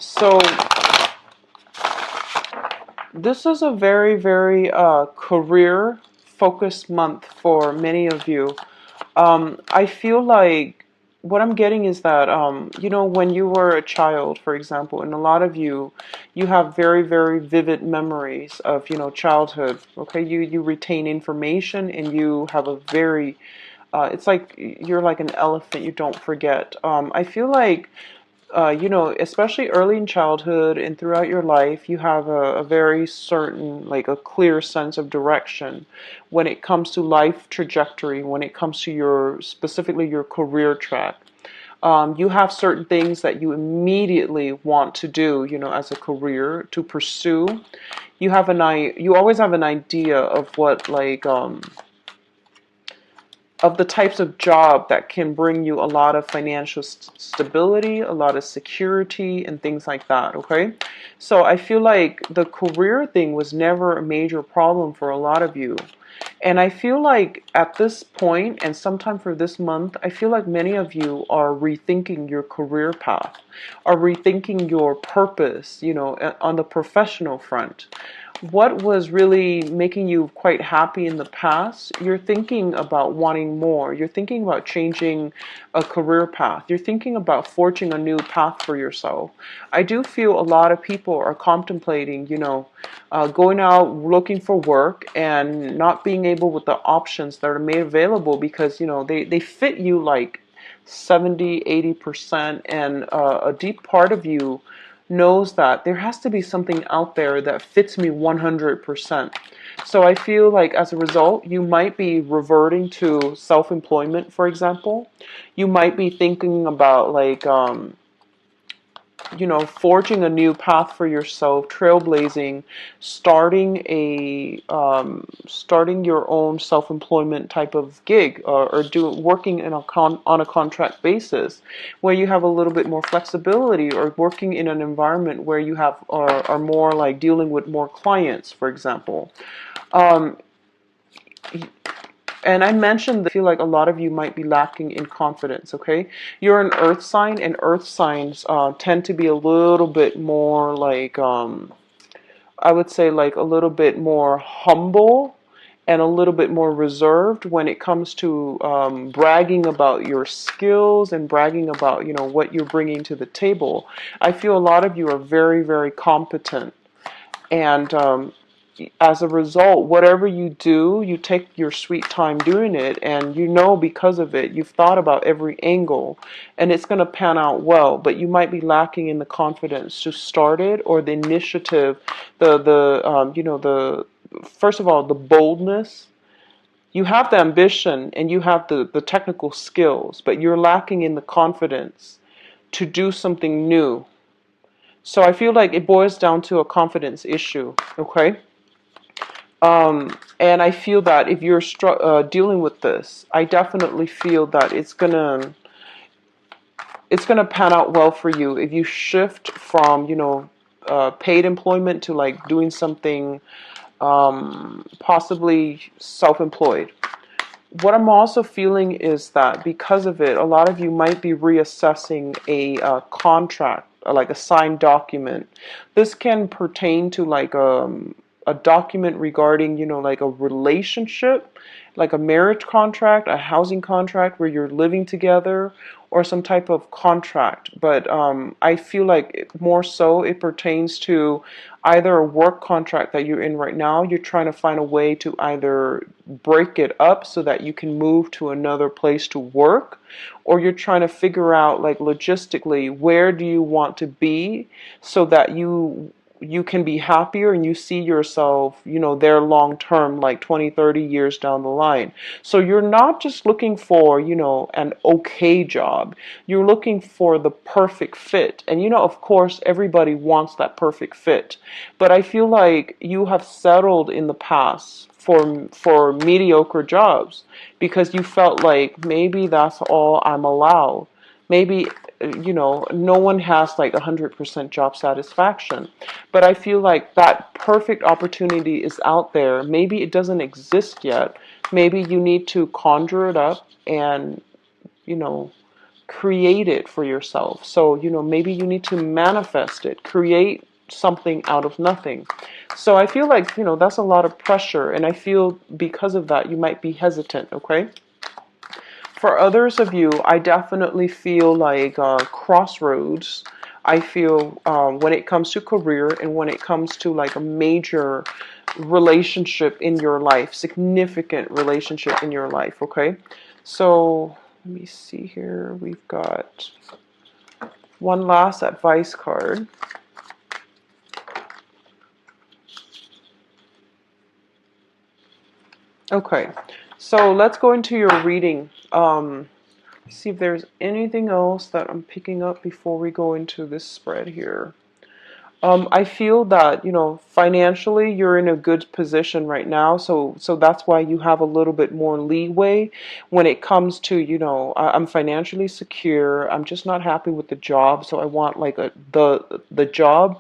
So this is a very, very career focused month for many of you. I feel like what I'm getting is that, when you were a child, for example, and a lot of you, you have very, very vivid memories of, childhood. Okay, you retain information and you have a very, it's like you're like an elephant, you don't forget. I feel like especially early in childhood and throughout your life, you have a very certain, like a clear sense of direction when it comes to life trajectory, when it comes to specifically your career track. You have certain things that you immediately want to do, as a career to pursue. You always have an idea of what, like, of the types of job that can bring you a lot of financial stability, a lot of security, and things like that. Okay, so I feel like the career thing was never a major problem for a lot of you. And I feel like at this point, and sometime for this month, I feel like many of you are rethinking your career path, are rethinking your purpose, on the professional front. What was really making you quite happy in the past, you're thinking about wanting more. You're thinking about changing a career path. You're thinking about forging a new path for yourself. I do feel a lot of people are contemplating, going out looking for work and not being able with the options that are made available because, they fit you like 70, 80%, and a deep part of you knows that there has to be something out there that fits me 100%. So I feel like as a result, you might be reverting to self-employment, for example. You might be thinking about like, forging a new path for yourself, trailblazing, starting your own self-employment type of gig, or working on a contract basis, where you have a little bit more flexibility, or working in an environment where you have are more like dealing with more clients, for example. Um, and I mentioned that I feel like a lot of you might be lacking in confidence, okay? You're an earth sign, and earth signs tend to be a little bit more like, I would say, like a little bit more humble and a little bit more reserved when it comes to bragging about your skills and bragging about, what you're bringing to the table. I feel a lot of you are very, very competent. And as a result, whatever you do, you take your sweet time doing it, and because of it, you've thought about every angle, and it's going to pan out well. But you might be lacking in the confidence to start it, or the initiative, the first of all, the boldness. You have the ambition and you have the technical skills, but you're lacking in the confidence to do something new. So I feel like it boils down to a confidence issue, okay? And I feel that if you're dealing with this, I definitely feel that it's gonna pan out well for you if you shift from paid employment to like doing something possibly self-employed. What I'm also feeling is that because of it, a lot of you might be reassessing a contract, like a signed document. This can pertain to like a document regarding, like a relationship, like a marriage contract, a housing contract where you're living together, or some type of contract. But I feel like more so it pertains to either a work contract that you're in right now. You're trying to find a way to either break it up so that you can move to another place to work, or you're trying to figure out like logistically where do you want to be so that you can be happier and you see yourself, there long term, like 20, 30 years down the line. So you're not just looking for, an okay job. You're looking for the perfect fit. And, of course, everybody wants that perfect fit. But I feel like you have settled in the past for mediocre jobs because you felt like maybe that's all I'm allowed. Maybe no one has like 100% job satisfaction, but I feel like that perfect opportunity is out there. Maybe it doesn't exist yet. Maybe you need to conjure it up and you know create it for yourself. So, maybe you need to manifest it, create something out of nothing. So I feel like, that's a lot of pressure. And I feel because of that, you might be hesitant, okay? For others of you, I definitely feel like crossroads. I feel when it comes to career and when it comes to like a major relationship in your life, significant relationship in your life, okay? So let me see here. We've got one last advice card. Okay, so let's go into your reading. See if there's anything else that I'm picking up before we go into this spread here. I feel that, financially you're in a good position right now, so that's why you have a little bit more leeway when it comes to, I'm financially secure. I'm just not happy with the job, so I want like the job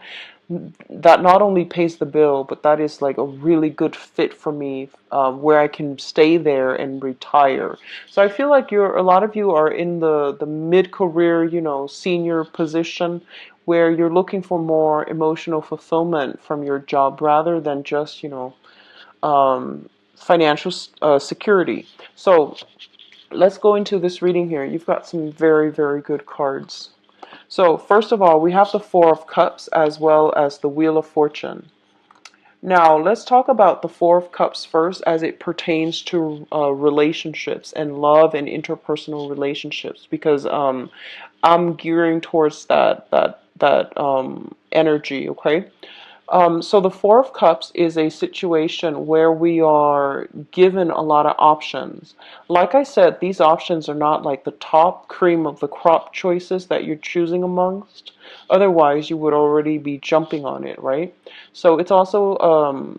that not only pays the bill, but that is like a really good fit for me, where I can stay there and retire. So I feel like a lot of you are in the mid-career, senior position where you're looking for more emotional fulfillment from your job rather than just, financial security. So let's go into this reading here. You've got some very, very good cards. So first of all, we have the Four of Cups as well as the Wheel of Fortune. Now, let's talk about the Four of Cups first as it pertains to relationships and love and interpersonal relationships, because I'm gearing towards that energy, okay? So the Four of Cups is a situation where we are given a lot of options. Like I said, these options are not like the top cream of the crop choices that you're choosing amongst. Otherwise, you would already be jumping on it, right? So it's also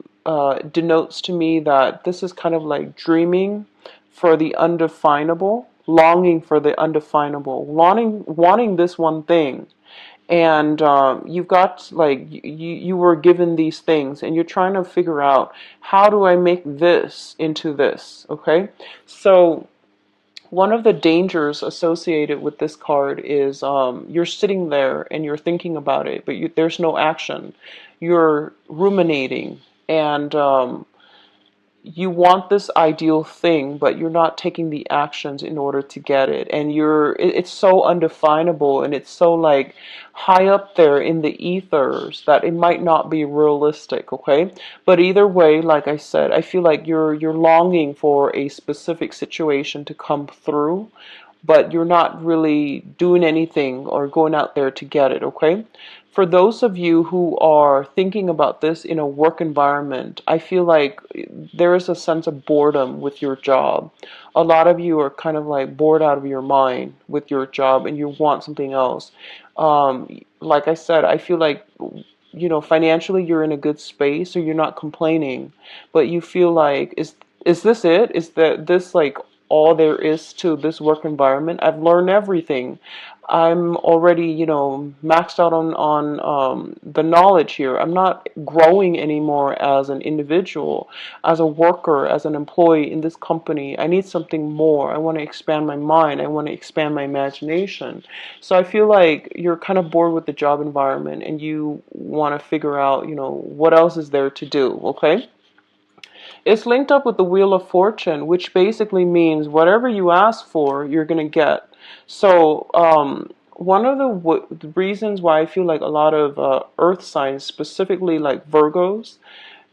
denotes to me that this is kind of like dreaming for the undefinable, longing for the undefinable, wanting this one thing, and you've got like you were given these things and you're trying to figure out, how do I make this into this, okay? So one of the dangers associated with this card is you're sitting there and you're thinking about it, but there's no action. You're ruminating, and you want this ideal thing, but you're not taking the actions in order to get it. And it's so undefinable, and it's so like high up there in the ethers that it might not be realistic, okay? But either way, like I said, I feel like you're longing for a specific situation to come through, but you're not really doing anything or going out there to get it, okay? For those of you who are thinking about this in a work environment, I feel like there is a sense of boredom with your job. A lot of you are kind of like bored out of your mind with your job and you want something else. Like I said, I feel like, financially you're in a good space, so you're not complaining, but you feel like, is this it? Is that this like all there is to this work environment? I've learned everything. I'm already, maxed out on the knowledge here. I'm not growing anymore as an individual, as a worker, as an employee in this company. I need something more. I want to expand my mind. I want to expand my imagination. So I feel like you're kind of bored with the job environment and you want to figure out, what else is there to do, okay? It's linked up with the Wheel of Fortune, which basically means whatever you ask for, you're going to get. So, one of the reasons why I feel like a lot of earth signs, specifically like Virgos,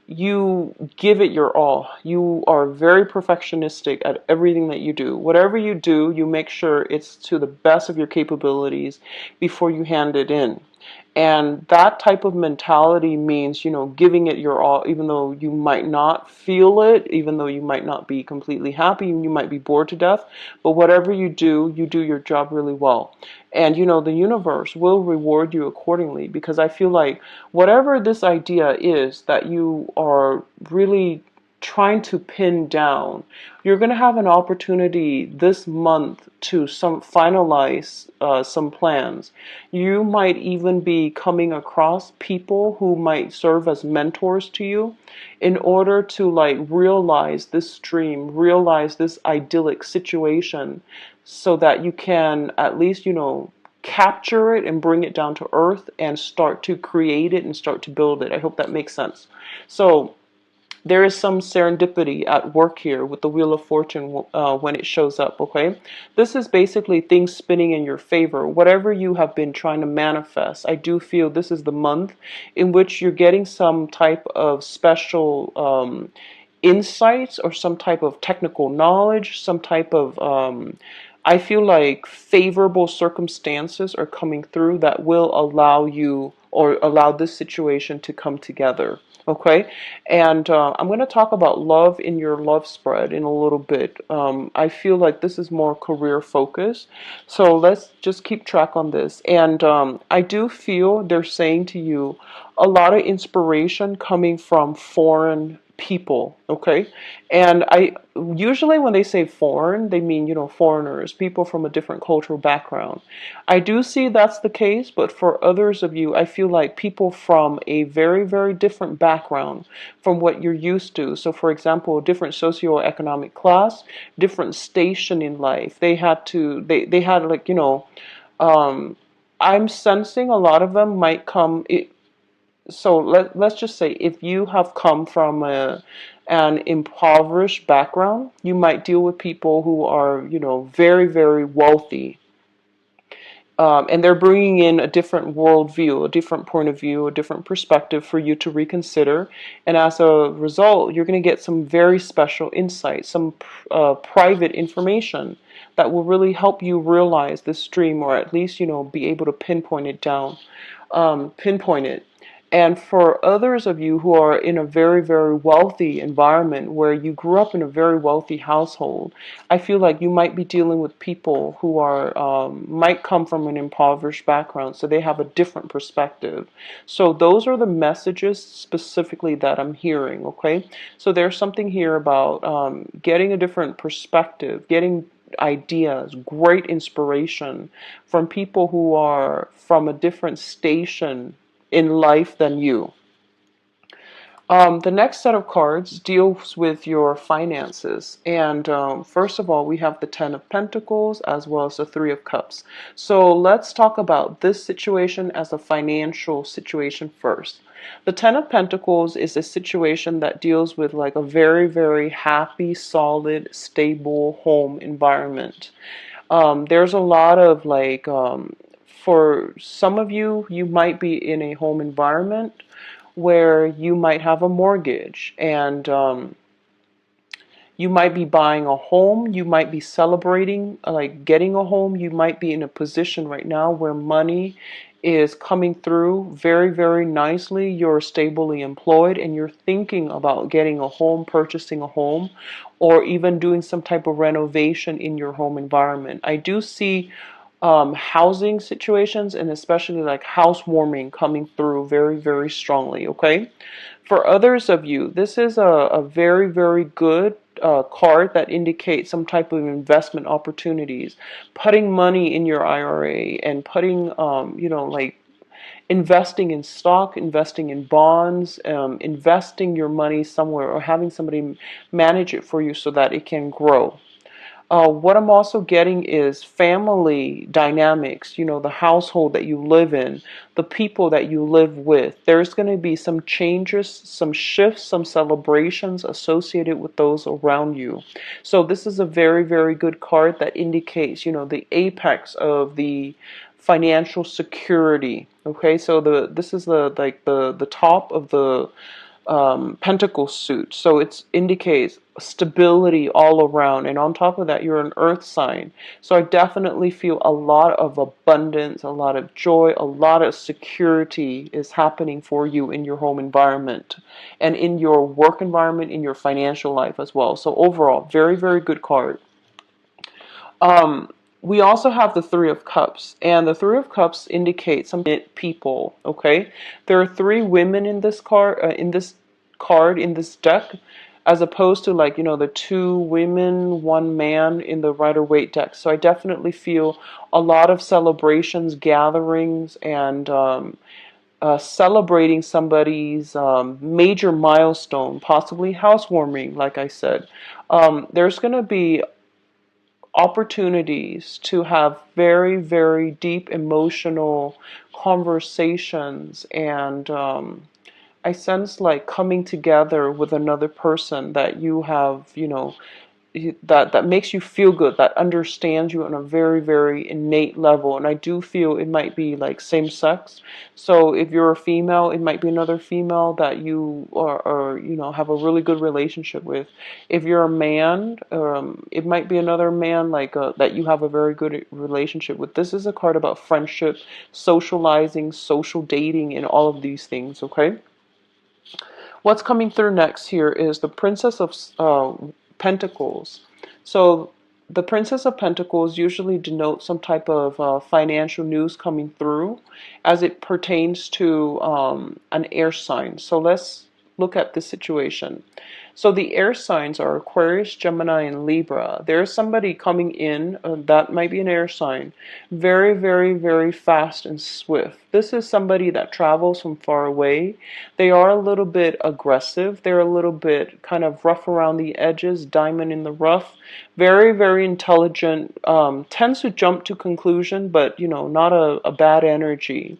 you give it your all. You are very perfectionistic at everything that you do. Whatever you do, you make sure it's to the best of your capabilities before you hand it in. And that type of mentality means, giving it your all, even though you might not feel it, even though you might not be completely happy, you might be bored to death. But whatever you do your job really well. And, the universe will reward you accordingly, because I feel like whatever this idea is that you are really trying to pin down, you're going to have an opportunity this month to finalize some plans. You might even be coming across people who might serve as mentors to you in order to like realize this dream, realize this idyllic situation. so that you can at least, capture it and bring it down to earth and start to create it and start to build it. I hope that makes sense. So there is some serendipity at work here with the Wheel of Fortune when it shows up, okay? This is basically things spinning in your favor. Whatever you have been trying to manifest, I do feel this is the month in which you're getting some type of special insights or some type of technical knowledge, some type of I feel like favorable circumstances are coming through that will allow you or allow this situation to come together. Okay, and I'm going to talk about love in your love spread in a little bit. I feel like this is more career focused, so let's just keep track on this. And I do feel they're saying to you a lot of inspiration coming from foreign people, okay? And I usually when they say foreign, they mean, foreigners, people from a different cultural background. I do see that's the case, but for others of you, I feel like people from a very, very different background from what you're used to. So for example, different socioeconomic class, different station in life. They had like, um, I'm sensing a lot of them might come. So let's just say if you have come from an impoverished background, you might deal with people who are, very, very wealthy. And they're bringing in a different worldview, a different point of view, a different perspective for you to reconsider. And as a result, you're going to get some very special insight, some private information that will really help you realize this dream, or at least, be able to pinpoint it down, pinpoint it. And for others of you who are in a very, very wealthy environment where you grew up in a very wealthy household, I feel like you might be dealing with people who are might come from an impoverished background, so they have a different perspective. So those are the messages specifically that I'm hearing. Okay, so there's something here about getting a different perspective, getting ideas, great inspiration from people who are from a different station in life than you. The next set of cards deals with your finances. And first of all, we have the Ten of Pentacles as well as the Three of Cups. So let's talk about this situation as a financial situation first. The Ten of Pentacles is a situation that deals with like a very, very happy, solid, stable home environment. There's a lot of like, for some of you, you might be in a home environment where you might have a mortgage and you might be buying a home, you might be celebrating like getting a home, you might be in a position right now where money is coming through very, very nicely, you're stably employed and you're thinking about getting a home, purchasing a home, or even doing some type of renovation in your home environment. I do see housing situations and especially like housewarming coming through very, very strongly, okay? For others of you, this is a very, very good card that indicates some type of investment opportunities. Putting money in your IRA and putting, like investing in stock, investing in bonds, investing your money somewhere or having somebody manage it for you so that it can grow. What I'm also getting is family dynamics, the household that you live in, the people that you live with. There's going to be some changes, some shifts, some celebrations associated with those around you. So this is a very, very good card that indicates, the apex of the financial security. Okay, so this is the top of the pentacle suit. So it indicates stability all around. And on top of that, you're an earth sign. So I definitely feel a lot of abundance, a lot of joy, a lot of security is happening for you in your home environment and in your work environment, in your financial life as well. So overall, very, very good card. We also have the Three of Cups, and the Three of Cups indicates some people. Okay, there are three women in this card, in this deck, as opposed to like the two women, one man in the Rider-Waite deck. So I definitely feel a lot of celebrations, gatherings, and celebrating somebody's major milestone, possibly housewarming. Like I said, there's going to be opportunities to have very, very deep emotional conversations, and I sense like coming together with another person that you have, that makes you feel good, that understands you on a very, very innate level. And I do feel it might be like same sex. So if you're a female, it might be another female that you are have a really good relationship with. If you're a man, it might be another man like that you have a very good relationship with. This is a card about friendship, socializing, social dating, and all of these things. Okay. What's coming through next here is the Princess of Pentacles. So the Princess of Pentacles usually denotes some type of financial news coming through as it pertains to an air sign. So let's look at this situation. So the air signs are Aquarius, Gemini, and Libra. There's somebody coming in, that might be an air sign, very, very, very fast and swift. This is somebody that travels from far away. They are a little bit aggressive. They're a little bit kind of rough around the edges, diamond in the rough. Very, very intelligent, tends to jump to conclusion, but, not a bad energy.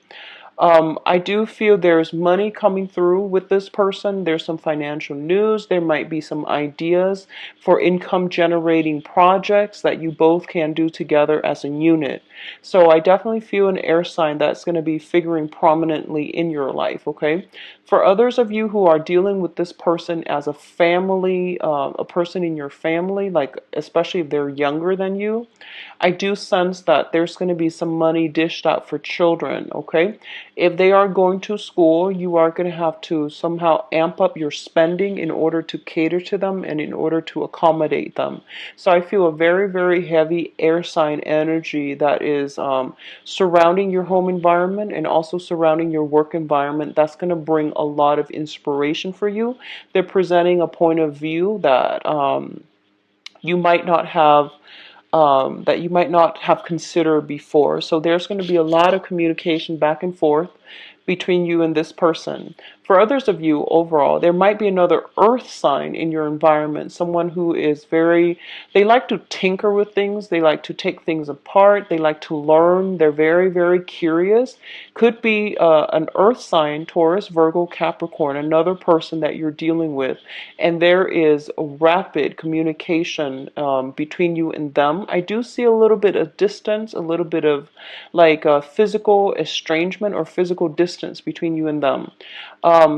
I do feel there's money coming through with this person. There's some financial news. There might be some ideas for income generating projects that you both can do together as a unit. So I definitely feel an air sign that's going to be figuring prominently in your life, okay? For others of you who are dealing with this person as a family, a person in your family, like especially if they're younger than you, I do sense that there's going to be some money dished out for children, okay? If they are going to school, you are going to have to somehow amp up your spending in order to cater to them and in order to accommodate them. So I feel a very, very heavy air sign energy that is surrounding your home environment and also surrounding your work environment. That's going to bring a lot of inspiration for you. They're presenting a point of view that you might not have considered before. So there's going to be a lot of communication back and forth between you and this person. For others of you, overall, there might be another earth sign in your environment, someone who is they like to tinker with things, they like to take things apart, they like to learn, they're very, very curious. Could be an earth sign, Taurus, Virgo, Capricorn, another person that you're dealing with, and there is a rapid communication between you and them. I do see a little bit of distance, a little bit of like a physical estrangement or physical distance between you and them.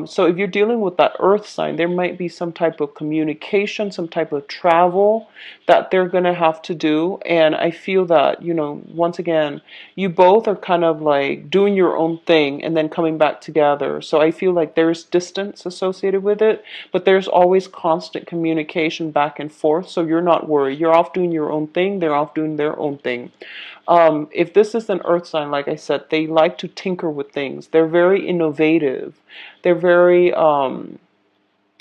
So if you're dealing with that earth sign, there might be some type of communication, some type of travel that they're going to have to do. And I feel that, once again, you both are kind of like doing your own thing and then coming back together. So I feel like there's distance associated with it, but there's always constant communication back and forth. So you're not worried. You're off doing your own thing. They're off doing their own thing. If this is an earth sign, like I said, they like to tinker with things. They're very innovative. They're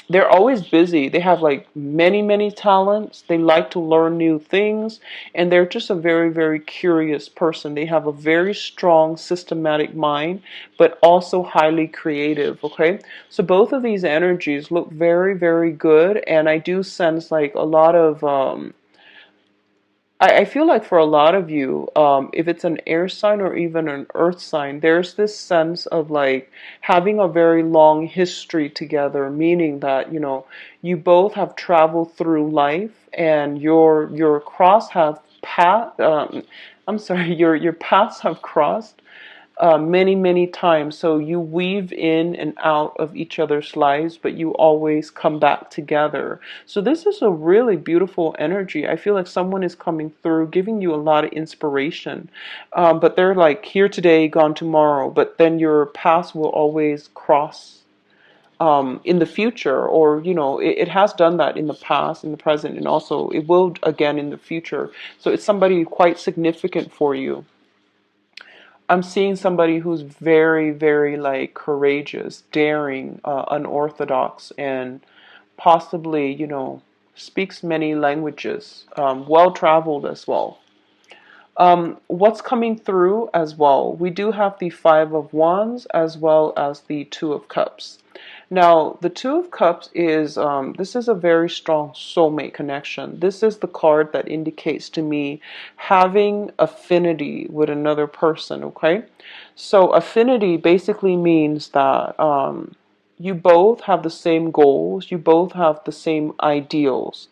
they're always busy. They have like many, many talents. They like to learn new things. And they're just a very, very curious person. They have a very strong systematic mind, but also highly creative. Okay. So both of these energies look very, very good. And I do sense like a lot of, I feel like for a lot of you, if it's an air sign or even an earth sign, there's this sense of like having a very long history together, meaning that, you both have traveled through life and your cross have path, I'm sorry, your paths have crossed many, many times. So you weave in and out of each other's lives, but you always come back together. So this is a really beautiful energy. I feel like someone is coming through, giving you a lot of inspiration. But they're like here today, gone tomorrow. But then your paths will always cross in the future, or it has done that in the past, in the present, and also it will again in the future. So it's somebody quite significant for you. I'm seeing somebody who's very, very like courageous, daring, unorthodox, and possibly, speaks many languages, well traveled as well. What's coming through as well? We do have the Five of Wands as well as the Two of Cups. Now, the Two of Cups is, this is a very strong soulmate connection. This is the card that indicates to me having affinity with another person, okay? So affinity basically means that you both have the same goals, you both have the same ideals.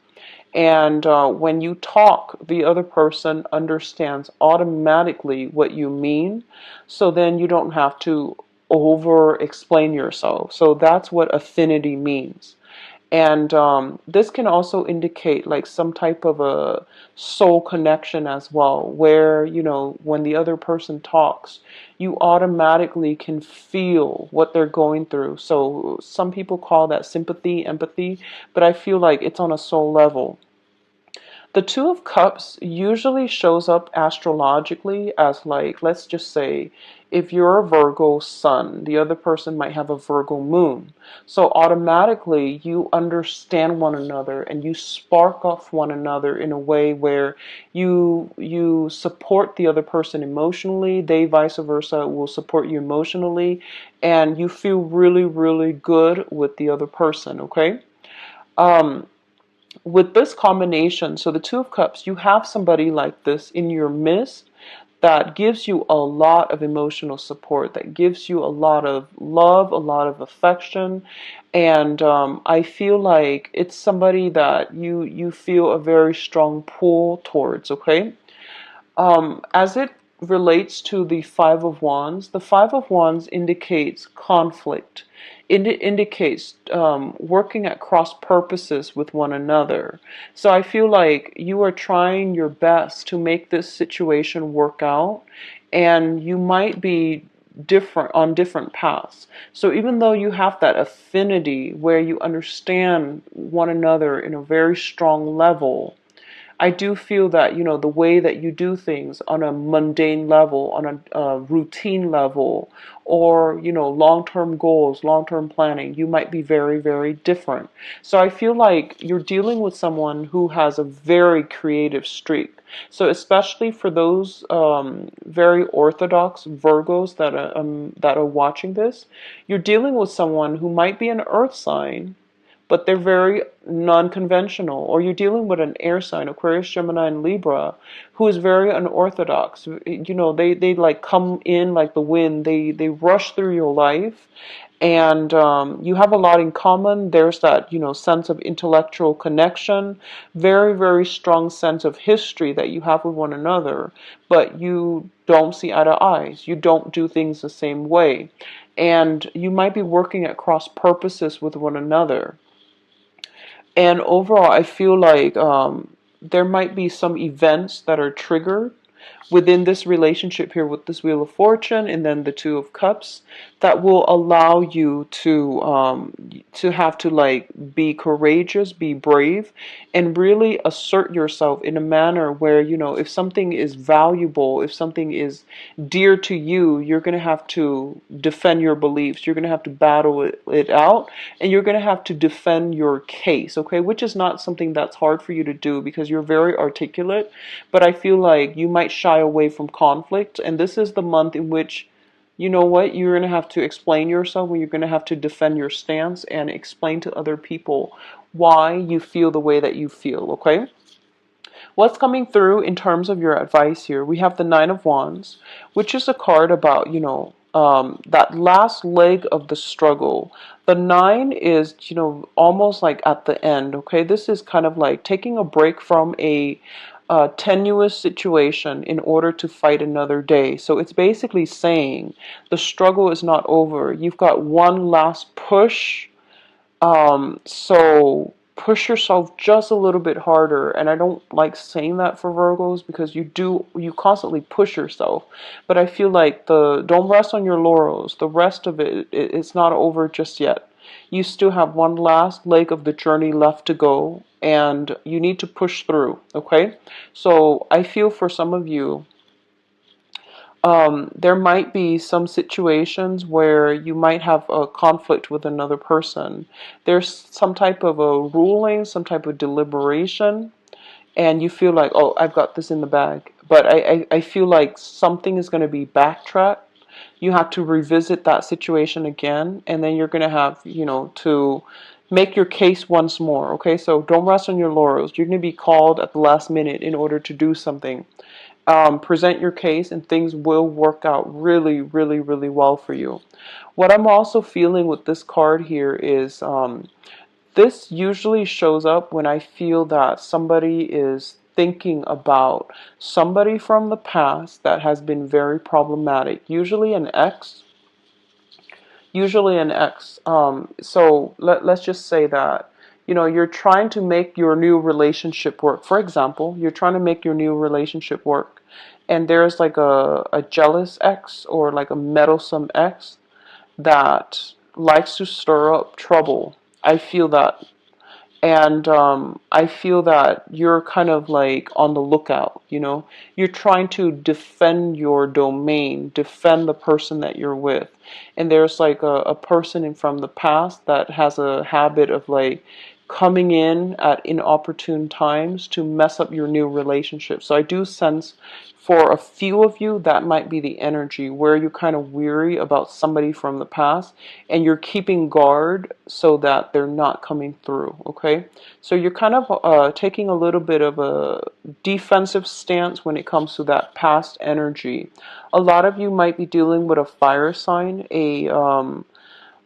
And when you talk, the other person understands automatically what you mean. So then you don't have to over explain yourself. So that's what affinity means. And this can also indicate like some type of a soul connection as well, where, you know, when the other person talks, you automatically can feel what they're going through. So some people call that sympathy, empathy, but I feel like it's on a soul level. The Two of Cups usually shows up astrologically as like, let's just say, if you're a Virgo sun, the other person might have a Virgo moon. So automatically you understand one another and you spark off one another in a way where you support the other person emotionally, they vice versa will support you emotionally, and you feel really, really good with the other person, okay? Um, with this combination, so the Two of Cups, you have somebody like this in your midst that gives you a lot of emotional support, that gives you a lot of love, a lot of affection, and I feel like it's somebody that you feel a very strong pull towards. Okay, as it relates to the Five of Wands, the Five of Wands indicates conflict. It indicates working at cross purposes with one another. So I feel like you are trying your best to make this situation work out, and you might be different on different paths. So even though you have that affinity where you understand one another in a very strong level, I do feel that, you know, the way that you do things on a mundane level, on a routine level, or, you know, long-term goals, long-term planning, you might be very, very different. So I feel like you're dealing with someone who has a very creative streak. So especially for those very orthodox Virgos that are watching this, you're dealing with someone who might be an earth sign, but they're very non-conventional. Or you're dealing with an air sign, Aquarius, Gemini, and Libra, who is very unorthodox. You know, they like come in like the wind. They rush through your life, and you have a lot in common. There's that, you know, sense of intellectual connection, very, very strong sense of history that you have with one another, but you don't see eye to eyes. You don't do things the same way. And you might be working at cross purposes with one another. And overall, I feel like there might be some events that are triggered within this relationship here with this Wheel of Fortune and then the Two of Cups that will allow you to have to like be courageous, be brave, and really assert yourself in a manner where, you know, if something is valuable, if something is dear to you, you're going to have to defend your beliefs. You're going to have to battle it out, and you're going to have to defend your case, okay? Which is not something that's hard for you to do because you're very articulate, but I feel like you might shy away from conflict, and this is the month in which, you know what, you're going to have to explain yourself, when you're going to have to defend your stance and explain to other people why you feel the way that you feel, okay? What's coming through in terms of your advice here? We have the Nine of Wands, which is a card about, you know, that last leg of the struggle. The nine is, you know, almost like at the end, okay? This is kind of like taking a break from a tenuous situation in order to fight another day. So it's basically saying the struggle is not over. You've got one last push, so push yourself just a little bit harder. And I don't like saying that for Virgos because you constantly push yourself. But I feel like don't rest on your laurels. The rest of it's not over just yet. You still have one last leg of the journey left to go, and you need to push through, okay? So I feel for some of you, there might be some situations where you might have a conflict with another person. There's some type of a ruling, some type of deliberation, and you feel like, oh, I've got this in the bag. but I feel like something is going to be backtracked. You have to revisit that situation again, and then you're going to have, to make your case once more. Okay, so don't rest on your laurels. You're going to be called at the last minute in order to do something. Present your case, and things will work out really, really, really well for you. What I'm also feeling with this card here is this usually shows up when I feel that somebody is thinking about somebody from the past that has been very problematic, usually an ex. So let's just say that, you're trying to make your new relationship work. For example, you're trying to make your new relationship work, and there's like a jealous ex or like a meddlesome ex that likes to stir up trouble. I feel that. And I feel that you're kind of like on the lookout, You're trying to defend your domain, defend the person that you're with. And there's like a person from the past that has a habit of like coming in at inopportune times to mess up your new relationship. So I do sense for a few of you that might be the energy where you're kind of weary about somebody from the past and you're keeping guard so that they're not coming through. Okay, so you're kind of taking a little bit of a defensive stance when it comes to that past energy. A lot of you might be dealing with a fire sign, a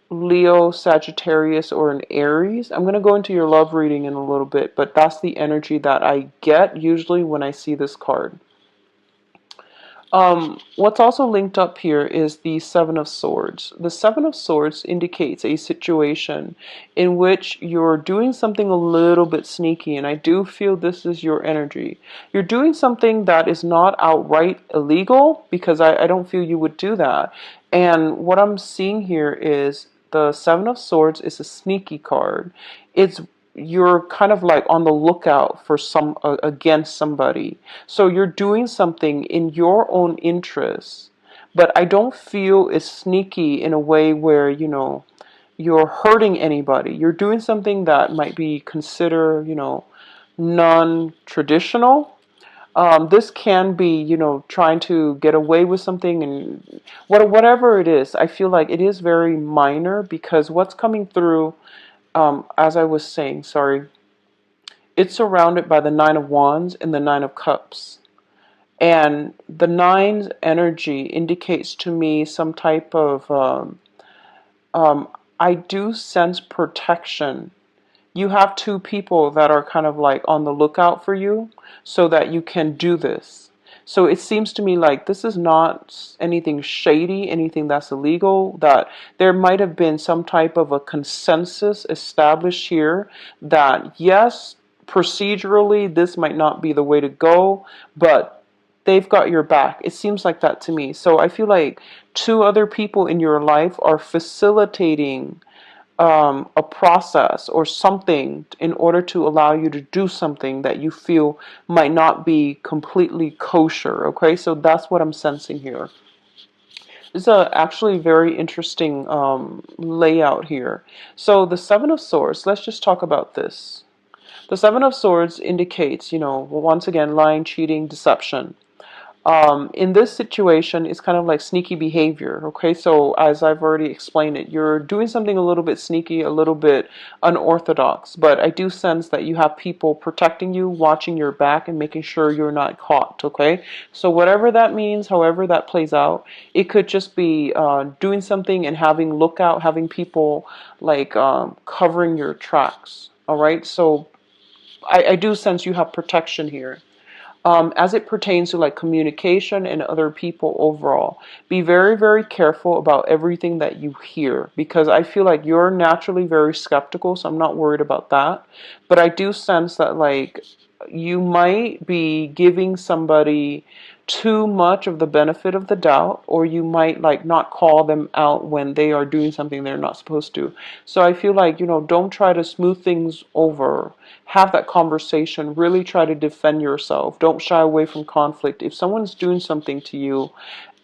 Leo, Sagittarius, or an Aries. I'm going to go into your love reading in a little bit, but that's the energy that I get usually when I see this card. What's also linked up here is the Seven of Swords. The Seven of Swords indicates a situation in which you're doing something a little bit sneaky, and I do feel this is your energy. You're doing something that is not outright illegal, because I don't feel you would do that. And what I'm seeing here is the Seven of Swords is a sneaky card. You're kind of like on the lookout for against somebody. So you're doing something in your own interest, but I don't feel it's sneaky in a way where, you're hurting anybody. You're doing something that might be considered, non-traditional. This can be, trying to get away with something, and whatever it is, I feel like it is very minor, because what's coming through, as I was saying, sorry, it's surrounded by the Nine of Wands and the Nine of Cups. And the Nine's energy indicates to me some type of, I do sense protection. You have two people that are kind of like on the lookout for you so that you can do this. So it seems to me like this is not anything shady, anything that's illegal, that there might have been some type of a consensus established here that, yes, procedurally, this might not be the way to go, but they've got your back. It seems like that to me. So I feel like two other people in your life are facilitating a process or something in order to allow you to do something that you feel might not be completely kosher. Okay, so that's what I'm sensing here. This is actually very interesting layout here. So the Seven of Swords, let's just talk about this. The Seven of Swords indicates, once again, lying, cheating, deception. In this situation, it's kind of like sneaky behavior. Okay, so as I've already explained it, you're doing something a little bit sneaky, a little bit unorthodox, but I do sense that you have people protecting you, watching your back, and making sure you're not caught. Okay, so whatever that means, however that plays out, it could just be doing something and having lookout, having people like covering your tracks. All right, so I do sense you have protection here. As it pertains to like communication and other people overall, be very, very careful about everything that you hear, because I feel like you're naturally very skeptical, so I'm not worried about that. But I do sense that like you might be giving somebody too much of the benefit of the doubt, or you might like not call them out when they are doing something they're not supposed to. So I feel like, don't try to smooth things over. Have that conversation. Really try to defend yourself. Don't shy away from conflict. If someone's doing something to you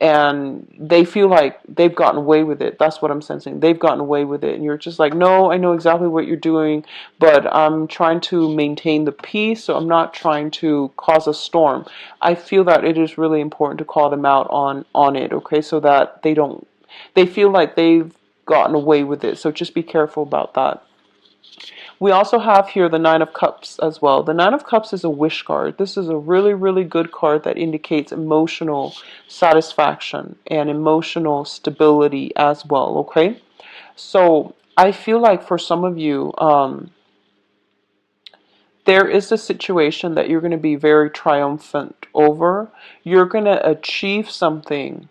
and they feel like they've gotten away with it. That's what I'm sensing. They've gotten away with it, and you're just like, no, I know exactly what you're doing, but I'm trying to maintain the peace, so I'm not trying to cause a storm. I feel that it is really important to call them out on it, okay, so that they feel like they've gotten away with it. So just be careful about that. We also have here the Nine of Cups as well. The Nine of Cups is a wish card. This is a really, really good card that indicates emotional satisfaction and emotional stability as well, okay? So I feel like for some of you, there is a situation that you're going to be very triumphant over. You're going to achieve something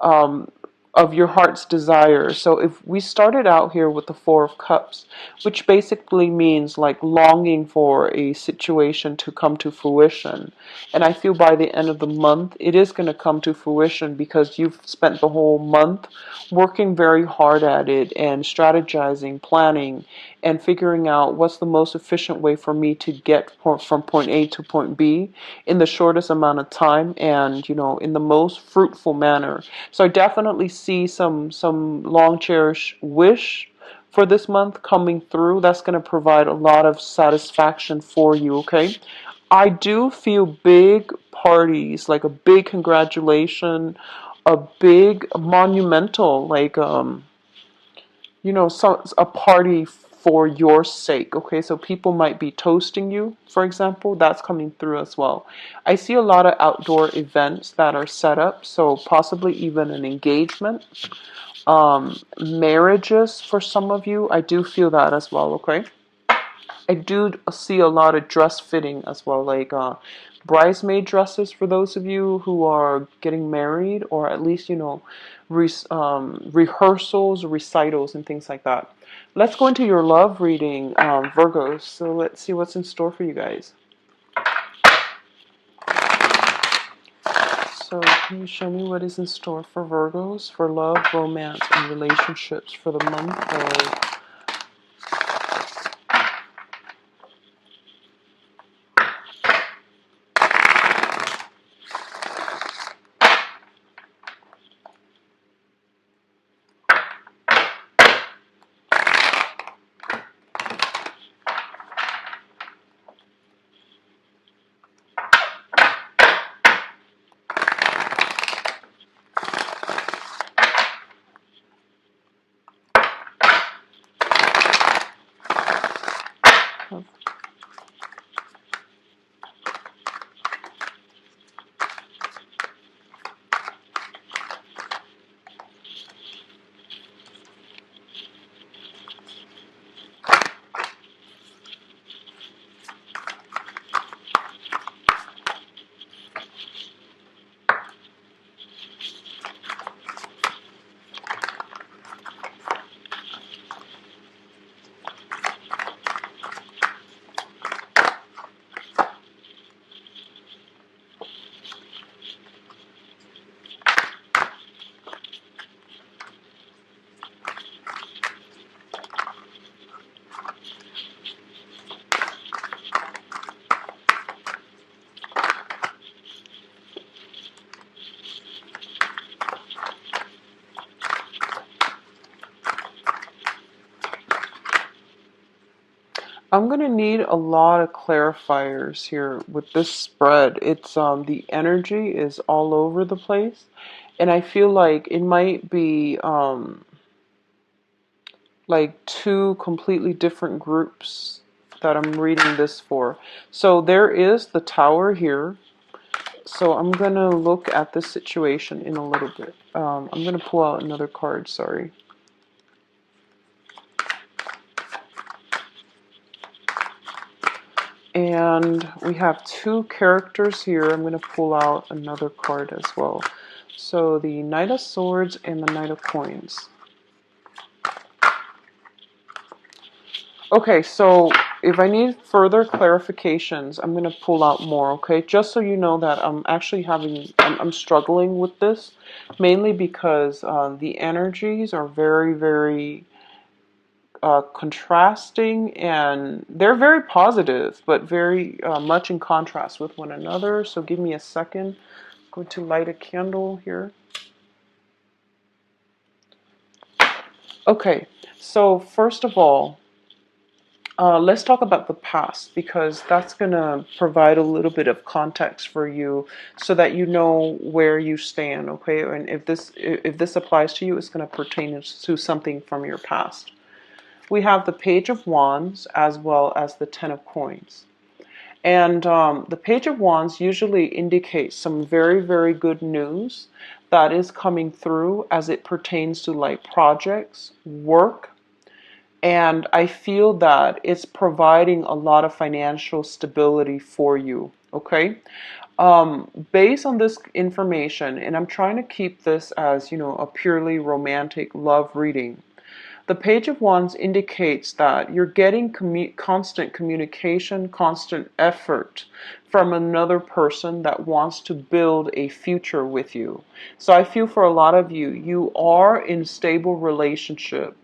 um, of your heart's desire. So if we started out here with the Four of Cups, which basically means like longing for a situation to come to fruition. And I feel by the end of the month, it is going to come to fruition because you've spent the whole month working very hard at it and strategizing, planning, and figuring out what's the most efficient way for me to get from point A to point B in the shortest amount of time and, in the most fruitful manner. So I definitely see some long cherished wish for this month coming through. That's going to provide a lot of satisfaction for you, okay? I do feel big parties, like a big congratulation, a big monumental, like a party for your sake. Okay, so people might be toasting you, for example. That's coming through as well. I see a lot of outdoor events that are set up, so possibly even an engagement, marriages for some of you. I do feel that as well. Okay, I do see a lot of dress fitting as well, like bridesmaid dresses for those of you who are getting married, or at least, rehearsals, recitals, and things like that. Let's go into your love reading, Virgos. So let's see what's in store for you guys. So can you show me what is in store for Virgos for love, romance, and relationships for the month of I'm gonna need a lot of clarifiers here with this spread. It's the energy is all over the place, and I feel like it might be like two completely different groups that I'm reading this for. So there is the Tower here. So I'm gonna look at this situation in a little bit. I'm gonna pull out another card. Sorry. And we have two characters here. I'm going to pull out another card as well. So the Knight of Swords and the Knight of Coins. Okay, so if I need further clarifications, I'm going to pull out more, okay? Just so you know that I'm actually I'm struggling with this, mainly because the energies are very, very contrasting, and they're very positive, but very much in contrast with one another. So give me a second. Going to light a candle here. Okay, so first of all, let's talk about the past, because that's going to provide a little bit of context for you so that you know where you stand, okay? And if this applies to you, it's going to pertain to something from your past. We have the Page of Wands as well as the Ten of Coins. And the Page of Wands usually indicates some very, very good news that is coming through as it pertains to like projects, work, and I feel that it's providing a lot of financial stability for you, okay? Based on this information, and I'm trying to keep this as, you know, a purely romantic love reading, the Page of Wands indicates that you're getting constant communication, constant effort from another person that wants to build a future with you. So I feel for a lot of you, you are in stable relationship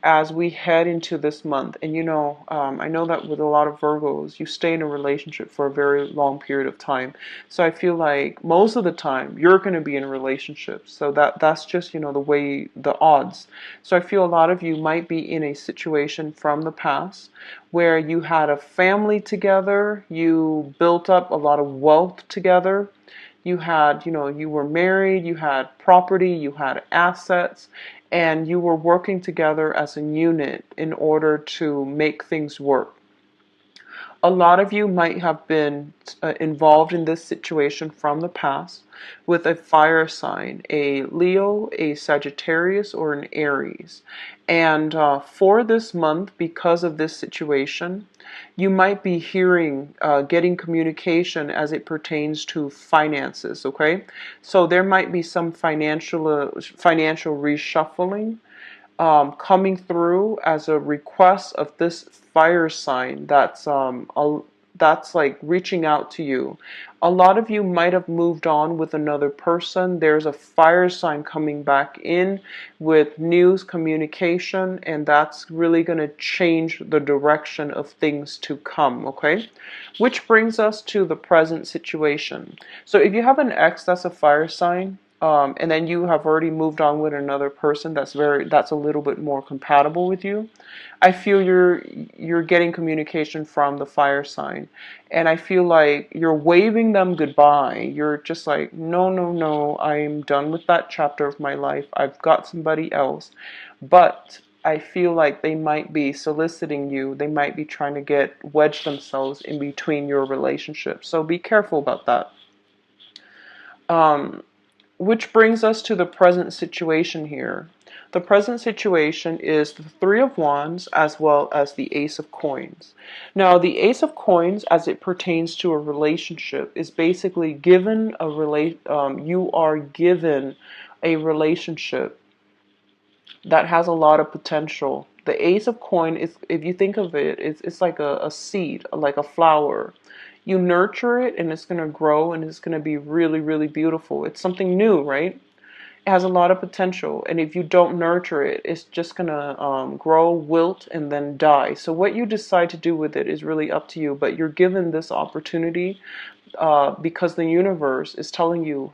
as we head into this month. And you know, I know that with a lot of Virgos, you stay in a relationship for a very long period of time. So I feel like most of the time you're going to be in a relationship. So that's just, you know, the way, the odds. So I feel a lot of you might be in a situation from the past where you had a family together, you built up a lot of wealth together. You had, you know, you were married, you had property, you had assets, and you were working together as a unit in order to make things work. A lot of you might have been involved in this situation from the past with a fire sign, a Leo, a Sagittarius, or an Aries. And for this month, because of this situation, you might be hearing, getting communication as it pertains to finances, okay? So there might be some financial reshuffling coming through as a request of this fire sign that's like reaching out to you. A lot of you might have moved on with another person. There's a fire sign coming back in with news, communication, and that's really going to change the direction of things to come, okay? Which brings us to the present situation. So if you have an ex that's a fire sign, and then you have already moved on with another person that's a little bit more compatible with you, I feel you're getting communication from the fire sign, and I feel like you're waving them goodbye. You're just like, no, no, no, I'm done with that chapter of my life. I've got somebody else. But I feel like they might be soliciting you. They might be trying to wedge themselves in between your relationship. So be careful about that. Which brings us to the present situation here. The present situation is the Three of Wands as well as the Ace of Coins. Now, the Ace of Coins, as it pertains to a relationship, is basically you are given a relationship that has a lot of potential. The Ace of Coin is, if you think of it, it's like a seed, like a flower. You nurture it and it's going to grow and it's going to be really, really beautiful. It's something new, right? It has a lot of potential. And if you don't nurture it, it's just going to grow, wilt, and then die. So what you decide to do with it is really up to you. But you're given this opportunity because the universe is telling you,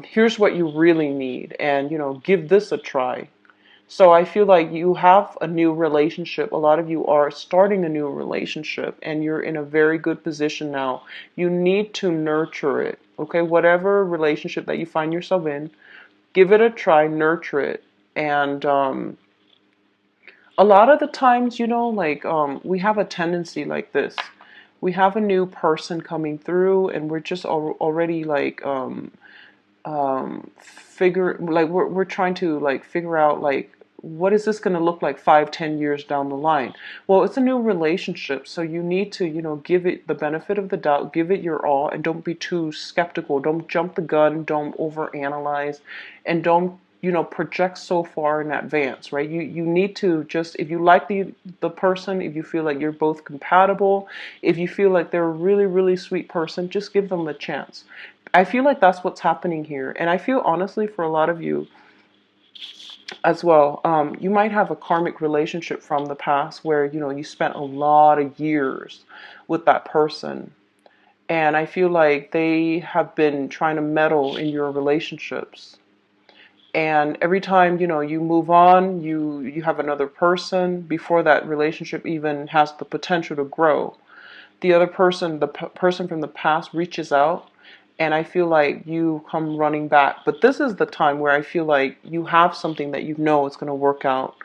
here's what you really need. And, you know, give this a try. So I feel like you have a new relationship. A lot of you are starting a new relationship and you're in a very good position now. You need to nurture it. Okay, whatever relationship that you find yourself in, give it a try, nurture it. And a lot of the times, you know, like we have a tendency like this. We have a new person coming through and we're just already like we're trying to like figure out like what is this going to look like 5-10 years down the line. Well, it's a new relationship, so you need to, you know, give it the benefit of the doubt, give it your all, and don't be too skeptical. Don't jump the gun, don't overanalyze, and don't, you know, project so far in advance, right? You need to just, if you like the person, if you feel like you're both compatible, if you feel like they're a really, really sweet person, just give them a chance. I feel like that's what's happening here. And I feel honestly for a lot of you as well, you might have a karmic relationship from the past where, you know, you spent a lot of years with that person. And I feel like they have been trying to meddle in your relationships. And every time, you move on, you have another person before that relationship even has the potential to grow. The other person, the person from the past reaches out, and I feel like you come running back. But this is the time where I feel like you have something that you know it's going to work out,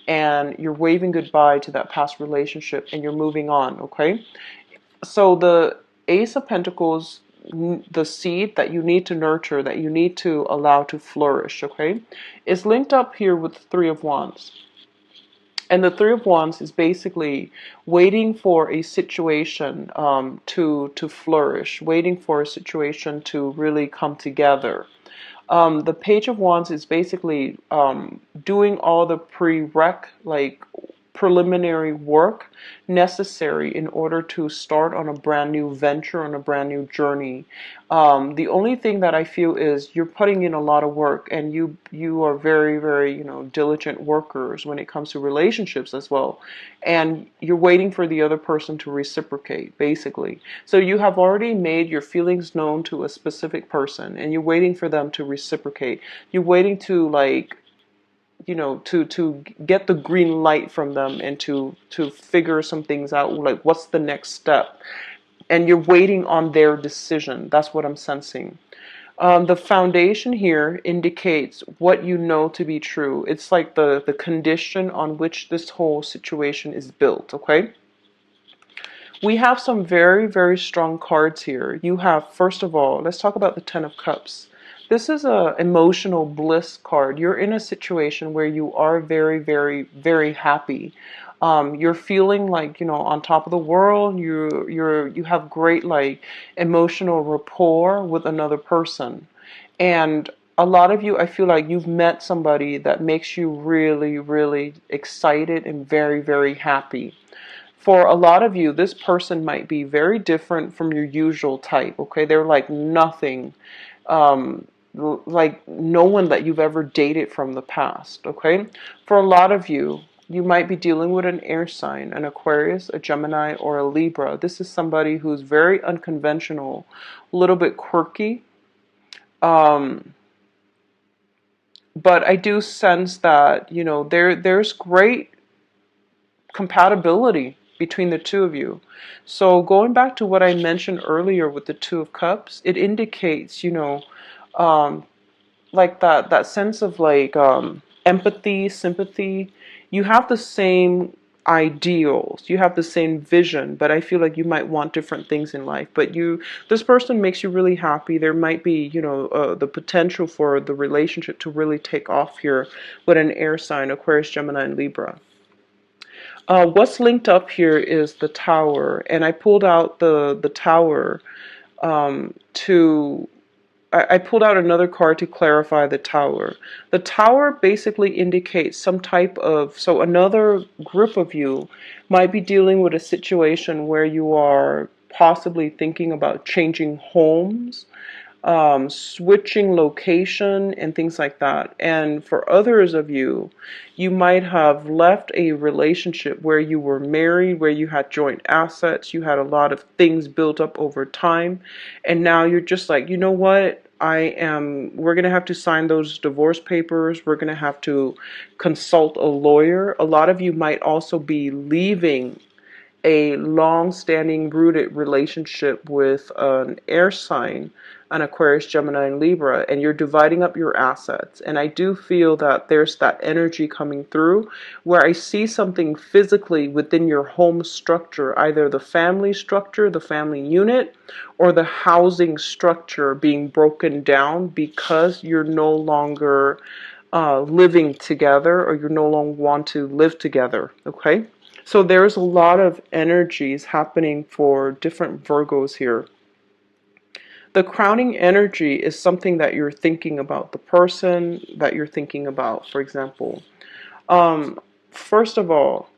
and you're waving goodbye to that past relationship and you're moving on, okay? So the Ace of Pentacles, the seed that you need to nurture, that you need to allow to flourish, okay, is linked up here with the Three of Wands. And the Three of Wands is basically waiting for a situation to flourish, waiting for a situation to really come together. The Page of Wands is basically doing all the like preliminary work necessary in order to start on a brand new venture, on a brand new journey. The only thing that I feel is you're putting in a lot of work, and you are very, very, diligent workers when it comes to relationships as well. And you're waiting for the other person to reciprocate, basically. So you have already made your feelings known to a specific person, and you're waiting for them to reciprocate. You're waiting to, like, to get the green light from them, and to figure some things out, like what's the next step. And you're waiting on their decision. That's what I'm sensing. The foundation here indicates what you know to be true. It's like the condition on which this whole situation is built, okay? We have some very, very strong cards here. You have, first of all, let's talk about the Ten of Cups. This is a emotional bliss card. You're in a situation where you are very, very, very happy. You're feeling like, on top of the world. You have great, like, emotional rapport with another person. And a lot of you, I feel like you've met somebody that makes you really, really excited and very, very happy. For a lot of you, this person might be very different from your usual type, okay? They're like nothing, like no one that you've ever dated from the past, okay? For a lot of you, you might be dealing with an air sign, an Aquarius, a Gemini, or a Libra. This is somebody who's very unconventional, a little bit quirky. But I do sense that, there's great compatibility between the two of you. So going back to what I mentioned earlier with the Two of Cups, it indicates, um, like that sense of, like, empathy, sympathy. You have the same ideals, you have the same vision, but I feel like you might want different things in life. But this person makes you really happy. There might be, the potential for the relationship to really take off here with an air sign, Aquarius, Gemini, and Libra. What's linked up here is the Tower, and I pulled out the Tower to I pulled out another card to clarify the Tower. The Tower basically indicates some type of, so another group of you might be dealing with a situation where you are possibly thinking about changing homes, switching location, and things like that. And for others of you, you might have left a relationship where you were married, where you had joint assets, you had a lot of things built up over time, and now you're just like, you know what? We're going to have to sign those divorce papers. We're going to have to consult a lawyer. A lot of you might also be leaving a long-standing rooted relationship with an air sign, an Aquarius, Gemini, and Libra, and you're dividing up your assets. And I do feel that there's that energy coming through where I see something physically within your home structure, either the family structure, the family unit, or the housing structure being broken down because you're no longer living together, or you no longer want to live together, okay? So there's a lot of energies happening for different Virgos here. The crowning energy is something that you're thinking about, the person that you're thinking about, for example. First of all,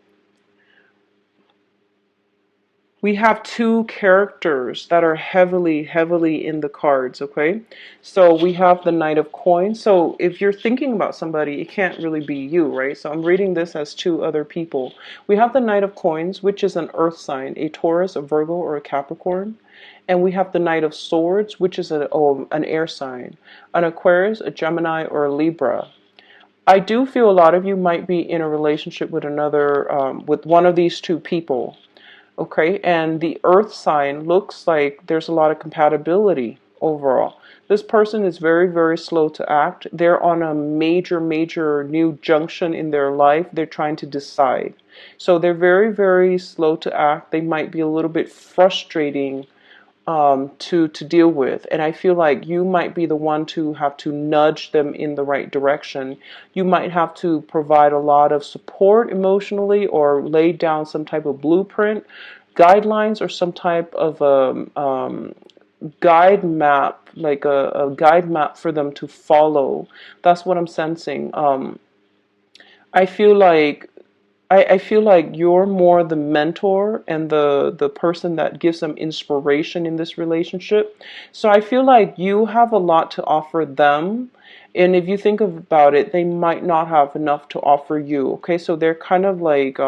we have two characters that are heavily in the cards, okay? So we have the Knight of Coins. So if you're thinking about somebody, it can't really be you, right? So I'm reading this as two other people. We have the Knight of Coins, which is an earth sign, a Taurus, a Virgo, or a Capricorn. And we have the Knight of Swords, which is an air sign, an Aquarius, a Gemini, or a Libra. I do feel a lot of you might be in a relationship with with one of these two people. Okay, and the earth sign looks like there's a lot of compatibility overall. This person is very slow to act. They're on a major new junction in their life. They're trying to decide. So they're very slow to act. They might be a little bit frustrating to deal with. And I feel like you might be the one to have to nudge them in the right direction. You might have to provide a lot of support emotionally or lay down some type of blueprint, guidelines, or some type of guide map, like a guide map for them to follow. That's what I'm sensing. I feel like I feel like you're more the mentor and the person that gives them inspiration in this relationship. So I feel like you have a lot to offer them. And if you think about it, they might not have enough to offer you. Okay, so they're kind of like,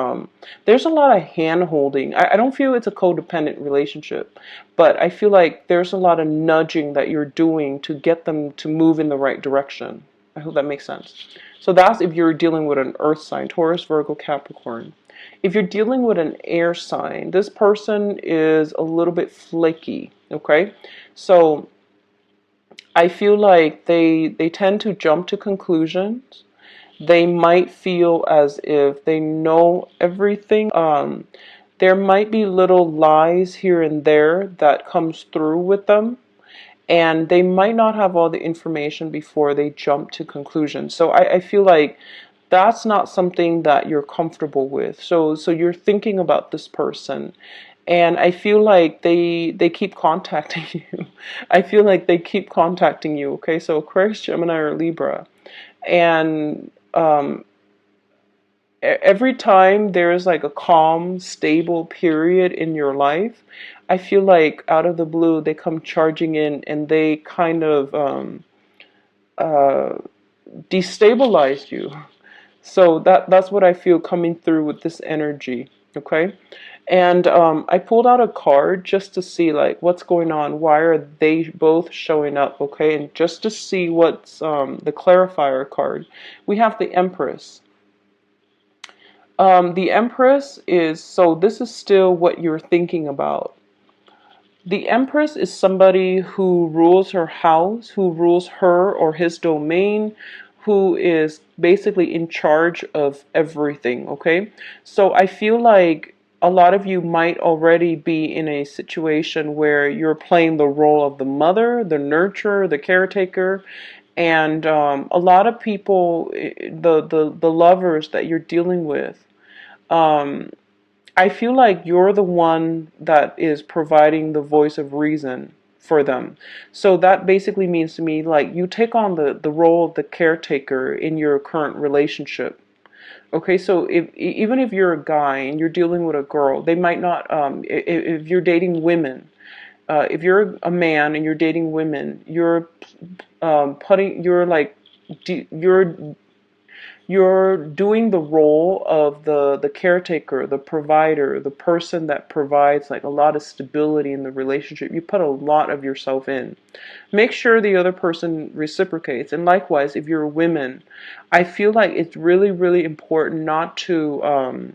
there's a lot of hand holding. I don't feel it's a codependent relationship, but I feel like there's a lot of nudging that you're doing to get them to move in the right direction. I hope that makes sense. So that's if you're dealing with an earth sign, Taurus, Virgo, Capricorn. If you're dealing with an air sign, this person is a little bit flaky, okay? So I feel like they tend to jump to conclusions. They might feel as if they know everything. There might be little lies here and there that comes through with them, and they might not have all the information before they jump to conclusions. So I feel like that's not something that you're comfortable with. So you're thinking about this person, and I feel like they keep contacting you. I feel like they keep contacting you. Okay, so Aquarius, Gemini, or Libra, and every time there's like a calm, stable period in your life, I feel like out of the blue they come charging in and they kind of uh, destabilize you. So that's what I feel coming through with this energy. Okay, and I pulled out a card just to see like what's going on. Why are they both showing up? Okay, and just to see what's the clarifier card. We have the Empress. The Empress is, so this is still what you're thinking about. The Empress is somebody who rules her house, who rules her or his domain, who is basically in charge of everything, okay? So I feel like a lot of you might already be in a situation where you're playing the role of the mother, the nurturer, the caretaker, and a lot of people, the lovers that you're dealing with, um, I feel like you're the one that is providing the voice of reason for them. So that basically means to me like you take on the role of the caretaker in your current relationship. Okay, so if even if you're a guy and you're dealing with a girl, they might not. If you're dating women, if you're a man and you're dating women, you're like, you're doing the role of the caretaker, the provider, the person that provides like a lot of stability in the relationship. You put a lot of yourself in. Make sure the other person reciprocates. And likewise, if you're a woman, I feel like it's really important not to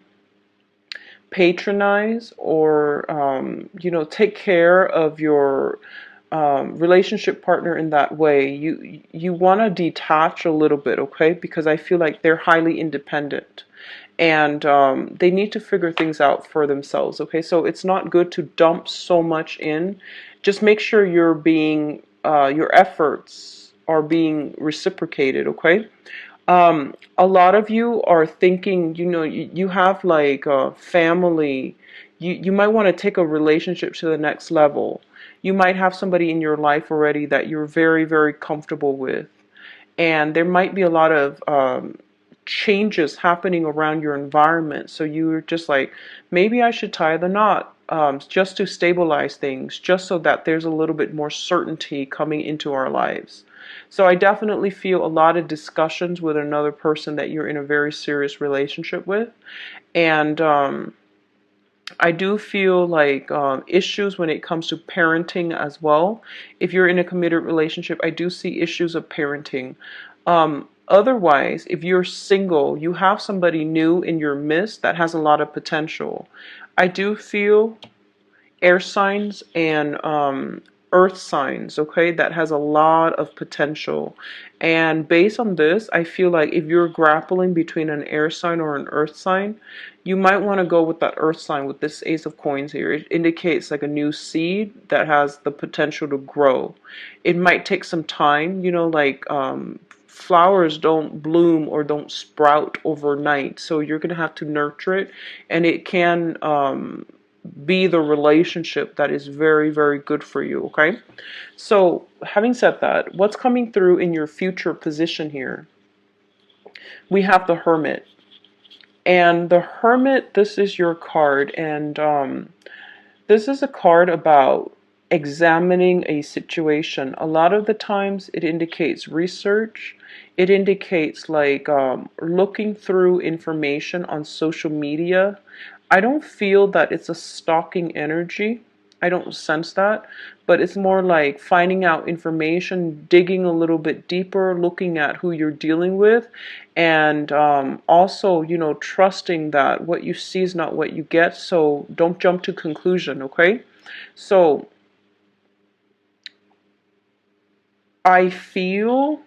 patronize or take care of your relationship partner in that way. You want to detach a little bit, okay? Because I feel like they're highly independent and they need to figure things out for themselves, okay? So it's not good to dump so much in. Just make sure your efforts are being reciprocated, okay? A lot of you are thinking, you have like a family. You might want to take a relationship to the next level. You might have somebody in your life already that you're very comfortable with. And there might be a lot of changes happening around your environment. So you're just like, maybe I should tie the knot, just to stabilize things, just so that there's a little bit more certainty coming into our lives. So I definitely feel a lot of discussions with another person that you're in a very serious relationship with. And I do feel like issues when it comes to parenting as well. If you're in a committed relationship, I do see issues of parenting. Otherwise, if you're single, you have somebody new in your midst that has a lot of potential. I do feel air signs and earth signs, okay, that has a lot of potential. And based on this, I feel like if you're grappling between an air sign or an earth sign, you might want to go with that earth sign with this ace of coins here. It indicates like a new seed that has the potential to grow. It might take some time, like flowers don't bloom or don't sprout overnight, so you're going to have to nurture it, and it can be the relationship that is very, very good for you, okay? So, having said that, what's coming through in your future position here? We have the Hermit. And the Hermit, this is your card, and this is a card about examining a situation. A lot of the times it indicates research. It indicates like looking through information on social media. I don't feel that it's a stalking energy. I don't sense that, but it's more like finding out information, digging a little bit deeper, looking at who you're dealing with, and also, trusting that what you see is not what you get. So don't jump to conclusion, okay? So I feel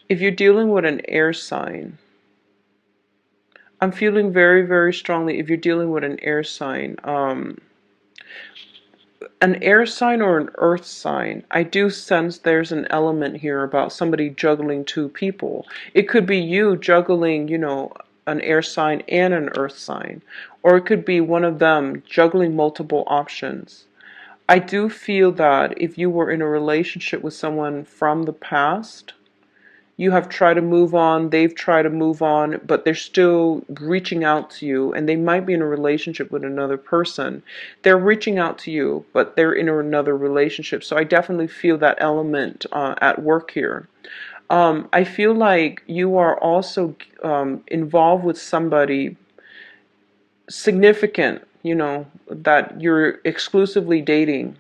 if you're dealing with an air sign, I'm feeling very, very strongly if you're dealing with an air sign. An air sign or an earth sign, I do sense there's an element here about somebody juggling two people. It could be you juggling, an air sign and an earth sign, or it could be one of them juggling multiple options. I do feel that if you were in a relationship with someone from the past, you have tried to move on, they've tried to move on, but they're still reaching out to you, and they might be in a relationship with another person. They're reaching out to you, but they're in another relationship. So I definitely feel that element at work here. I feel like you are also involved with somebody significant, that you're exclusively dating.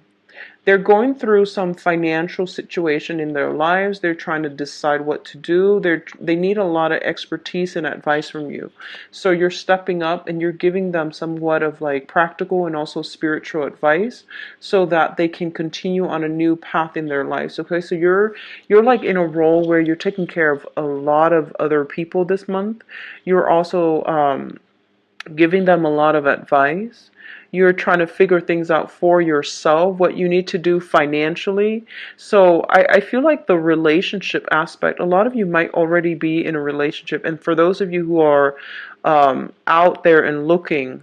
They're going through some financial situation in their lives. They're trying to decide what to do. They need a lot of expertise and advice from you. So you're stepping up and you're giving them somewhat of like practical and also spiritual advice so that they can continue on a new path in their lives. Okay, so you're like in a role where you're taking care of a lot of other people this month. You're also giving them a lot of advice. You're trying to figure things out for yourself, what you need to do financially. So I feel like the relationship aspect, a lot of you might already be in a relationship. And for those of you who are out there and looking,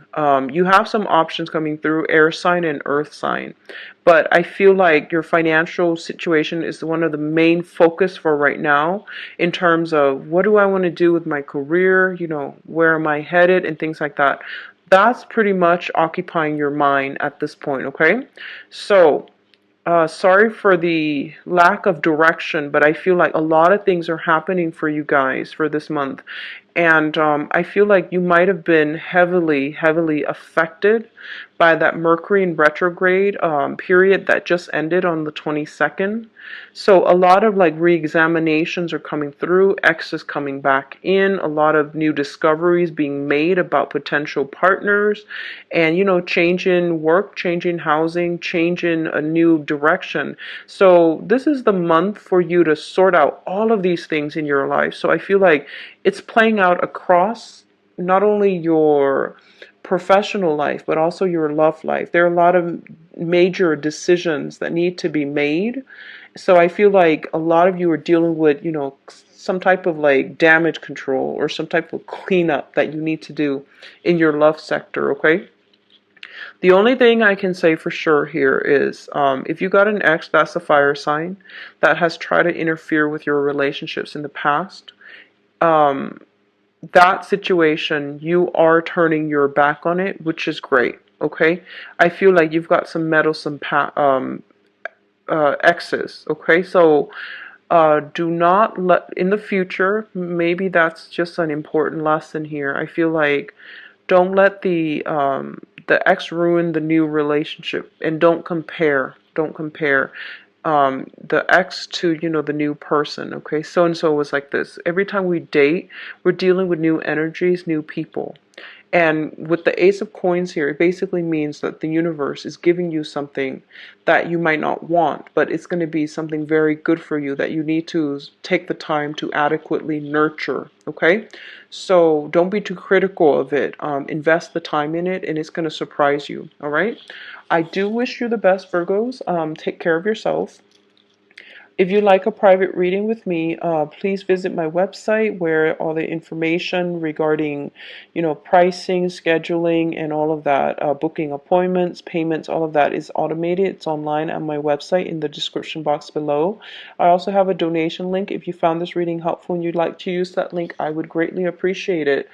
you have some options coming through, air sign and earth sign. But I feel like your financial situation is one of the main focus for right now in terms of what do I want to do with my career, where am I headed and things like that. That's pretty much occupying your mind at this point, okay? So, sorry for the lack of direction, but I feel like a lot of things are happening for you guys for this month. And I feel like you might have been heavily, heavily affected by that Mercury in retrograde period that just ended on the 22nd. So a lot of like re-examinations are coming through, exes coming back in, a lot of new discoveries being made about potential partners, and change in work, change in housing, change in a new direction. So this is the month for you to sort out all of these things in your life. So I feel like it's playing out across not only your professional life, but also your love life. There are a lot of major decisions that need to be made. So I feel like a lot of you are dealing with, some type of like damage control or some type of cleanup that you need to do in your love sector, okay? The only thing I can say for sure here is if you got an ex, that's a fire sign that has tried to interfere with your relationships in the past. that situation, you are turning your back on it, which is great. Okay, I feel like you've got some meddlesome exes. Okay, so do not let in the future. Maybe that's just an important lesson here. I feel like don't let the ex ruin the new relationship, and don't compare. Don't compare the ex to, you know, the new person. Okay, so and so was like this. Every time we date, we're dealing with new energies, new people. And with the Ace of Coins here, it basically means that the universe is giving you something that you might not want, but it's going to be something very good for you that you need to take the time to adequately nurture. Okay, so don't be too critical of it. Invest the time in it, and it's going to surprise you. All right. I do wish you the best, Virgos. Take care of yourself. If you'd like a private reading with me, please visit my website where all the information regarding, you know, pricing, scheduling, and all of that, booking appointments, payments, all of that is automated. It's online on my website in the description box below. I also have a donation link. If you found this reading helpful and you'd like to use that link, I would greatly appreciate it.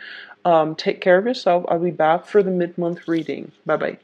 Take care of yourself. I'll be back for the mid-month reading. Bye-bye.